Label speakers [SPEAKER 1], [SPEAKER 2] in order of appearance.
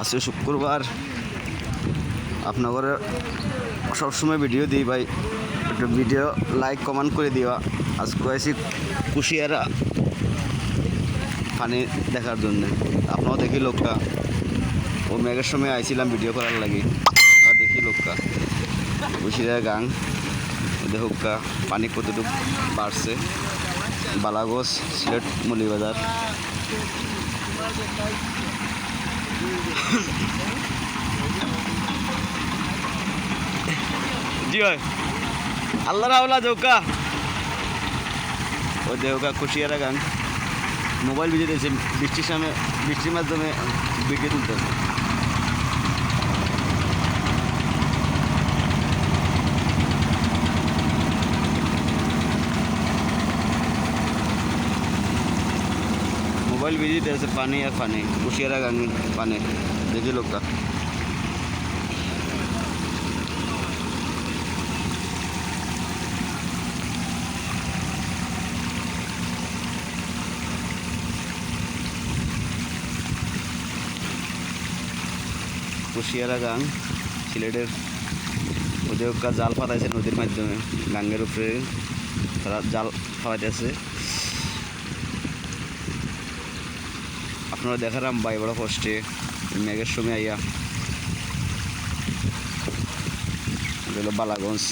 [SPEAKER 1] আজকে শুক্রবার আপনাদের সবসময় ভিডিও দিই ভাই, একটু ভিডিও লাইক কমেন্ট করে দিও। আজকে আইসি কুশিয়ারা পানি দেখার জন্য। আপনারাও দেখি লোকটা, ও মেঘের সময় আইছিলাম ভিডিও করার লাগে। আমরা দেখি লোকটা কুশিয়ারা গাং দেখুকা পানি কতটুকু বাড়ছে। বালাগঞ্জ, সিলেট, মৌলভীবাজার। জি হয় আল্লাহ রাওলা জৌকা ও দেউকা কুশিয়ারা গান মোবাইল ভিজে দিয়েছে বৃষ্টির মাধ্যমে ভিডিও তুলতেছে। মোবাইল ভিজে দিয়েছে পানি আর পানি, কুশিয়ারা গান পানি দেখি লোকটা। কুশিয়ারা গাং সিলেটের ওদের জাল ফাটাইছে নদীর মাধ্যমে, গাঙ্গের উপরে তারা জাল ফাটাইতেছে। আপনারা দেখালাম বাই বড় কষ্টে মেঘের সময় আইয়া বালাগঞ্জ।